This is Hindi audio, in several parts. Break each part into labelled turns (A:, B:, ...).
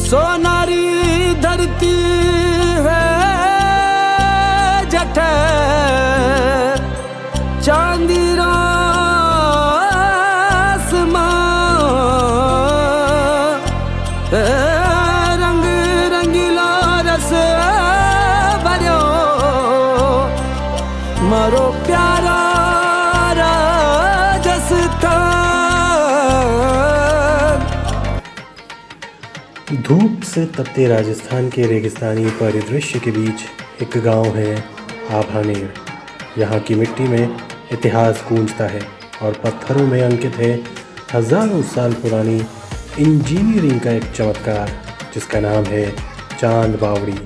A: सोनारी धरती है जठ चांदी रंग रंगीला रस भरियो मारो प्यारा राजस्थान।
B: धूप से तपते राजस्थान के रेगिस्तानी परिदृश्य के बीच एक गांव है आभानेर। यहाँ की मिट्टी में इतिहास गूंजता है और पत्थरों में अंकित है हजारों साल पुरानी इंजीनियरिंग का एक चमत्कार जिसका नाम है चांद बावड़ी।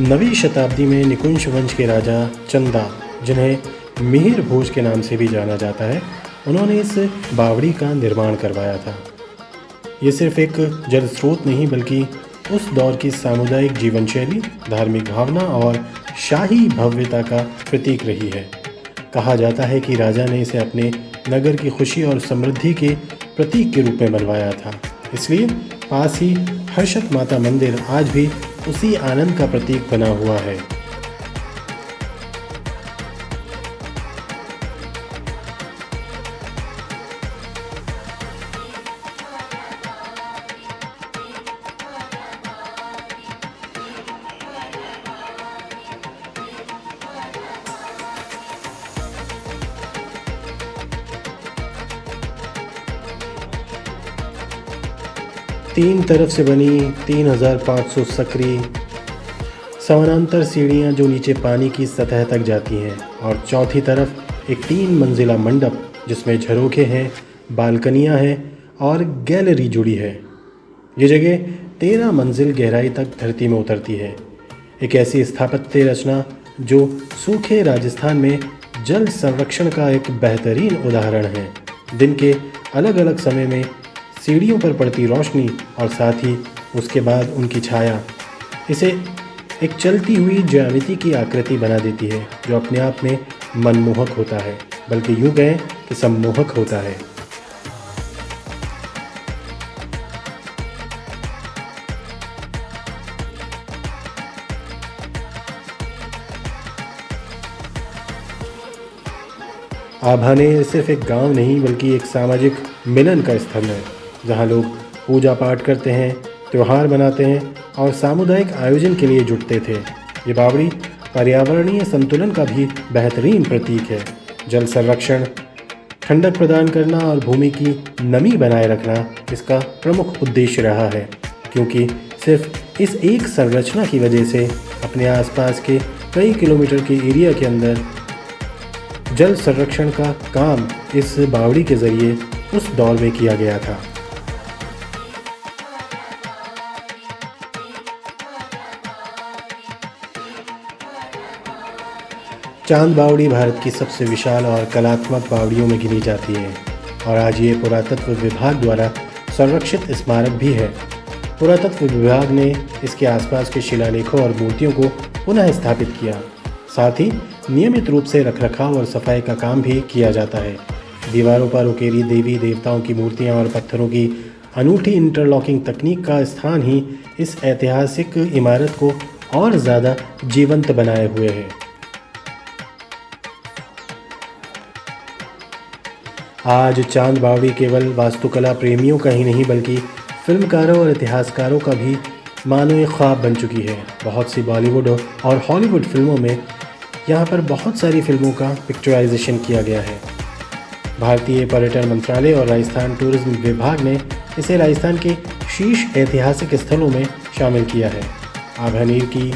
B: 9वीं शताब्दी में निकुंज वंश के राजा चंदा, जिन्हें मिहिर भोज के नाम से भी जाना जाता है, उन्होंने इस बावड़ी का निर्माण करवाया था। ये सिर्फ एक जल स्रोत नहीं बल्कि उस दौर की सामुदायिक जीवन शैली, धार्मिक भावना और शाही भव्यता का प्रतीक रही है। कहा जाता है कि राजा ने इसे अपने नगर की खुशी और समृद्धि के प्रतीक के रूप में बनवाया था, इसलिए पास ही हर्षद माता मंदिर आज भी उसी आनंद का प्रतीक बना हुआ है। तीन तरफ से बनी 3500 सकरी समानांतर सीढ़ियाँ जो नीचे पानी की सतह तक जाती हैं, और चौथी तरफ एक 3 मंजिला मंडप जिसमें झरोखे हैं, बालकनियाँ हैं और गैलरी जुड़ी है। ये जगह 13 मंजिल गहराई तक धरती में उतरती है। एक ऐसी स्थापत्य रचना जो सूखे राजस्थान में जल संरक्षण का एक बेहतरीन उदाहरण है। दिन के अलग अलग समय में सीढ़ियों पर पड़ती रोशनी और साथ ही उसके बाद उनकी छाया इसे एक चलती हुई ज्यामिति की आकृति बना देती है, जो अपने आप में मनमोहक होता है, बल्कि यूँ कहें कि सम्मोहक होता है। आभानेर सिर्फ एक गांव नहीं बल्कि एक सामाजिक मिलन का स्थल है, जहां लोग पूजा पाठ करते हैं, त्यौहार मनाते हैं और सामुदायिक आयोजन के लिए जुटते थे। ये बावड़ी पर्यावरणीय संतुलन का भी बेहतरीन प्रतीक है। जल संरक्षण, ठंडक प्रदान करना और भूमि की नमी बनाए रखना इसका प्रमुख उद्देश्य रहा है, क्योंकि सिर्फ इस एक संरचना की वजह से अपने आसपास के कई किलोमीटर के एरिया के अंदर जल संरक्षण का काम इस बावड़ी के ज़रिए उस दौर में किया गया था। चांद बावड़ी भारत की सबसे विशाल और कलात्मक बावड़ियों में गिनी जाती है और आज ये पुरातत्व विभाग द्वारा संरक्षित स्मारक भी है। पुरातत्व विभाग ने इसके आसपास के शिलालेखों और मूर्तियों को पुनः स्थापित किया। साथ ही नियमित रूप से रखरखाव और सफाई का काम भी किया जाता है। दीवारों पर उकेरी देवी देवताओं की मूर्तियां और पत्थरों की अनूठी इंटरलॉकिंग तकनीक का स्थान ही इस ऐतिहासिक इमारत को और ज़्यादा जीवंत बनाए हुए है। आज चांद बावड़ी केवल वास्तुकला प्रेमियों का ही नहीं बल्कि फिल्मकारों और इतिहासकारों का भी मानो एक ख्वाब बन चुकी है। बहुत सी बॉलीवुड और हॉलीवुड फिल्मों में यहाँ पर बहुत सारी फिल्मों का पिक्चराइजेशन किया गया है। भारतीय पर्यटन मंत्रालय और राजस्थान टूरिज्म विभाग ने इसे राजस्थान के शीर्ष ऐतिहासिक स्थलों में शामिल किया है। आभानेर की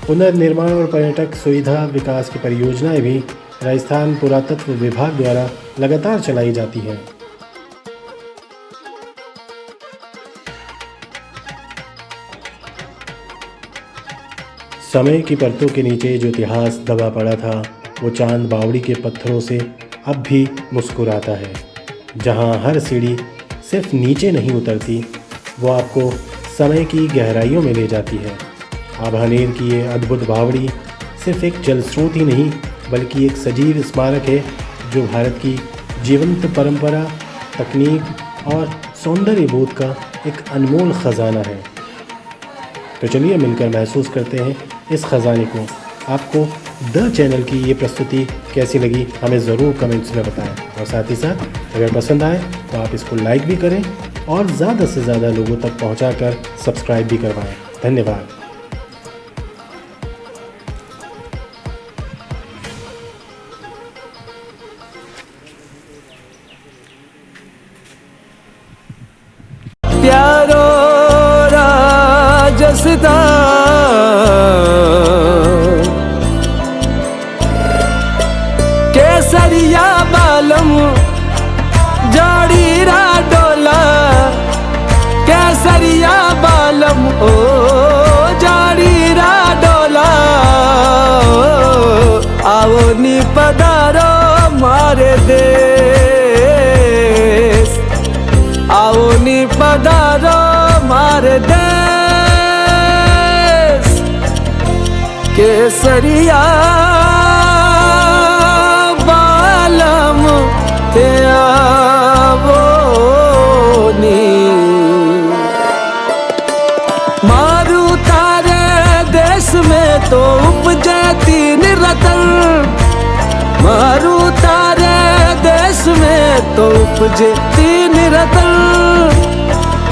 B: पुनर्निर्माण और पर्यटक सुविधा विकास की परियोजनाएं भी राजस्थान पुरातत्व विभाग द्वारा लगातार चलाई जाती हैं। समय की परतों के नीचे जो इतिहास दबा पड़ा था वो चांद बावड़ी के पत्थरों से अब भी मुस्कुराता है। जहां हर सीढ़ी सिर्फ नीचे नहीं उतरती, वो आपको समय की गहराइयों में ले जाती है। आभानेर की ये अद्भुत बावड़ी सिर्फ एक जल स्रोत ही नहीं बल्कि एक सजीव स्मारक है जो भारत की जीवंत परंपरा, तकनीक और सौंदर्य बोध का एक अनमोल ख़जाना है। तो चलिए मिलकर महसूस करते हैं इस ख़जाने को। आपको द चैनल की ये प्रस्तुति कैसी लगी हमें ज़रूर कमेंट्स में बताएं, और साथ ही साथ अगर पसंद आए तो आप इसको लाइक भी करें और ज़्यादा से ज़्यादा लोगों तक पहुंचाकर सब्सक्राइब भी करवाएं। धन्यवाद।
A: प्यारो राजसदा केसरिया बालम जोड़ीरा डोला, केसरिया बालम ओ जोड़ीरा डोला। आओ नी पधारो मारे देश, आओ नी पधारो मारे देश। केसरिया बालम ते आवो नी, मारू तारे देश में तो उपजे तीन रतन, मारू तारे देश में तो उपजे तीन रतन।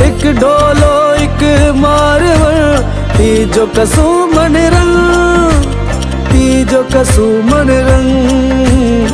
A: एक डोलो एक मारवर तीजो कसुमन रंग, तीजो कसुमन रंग।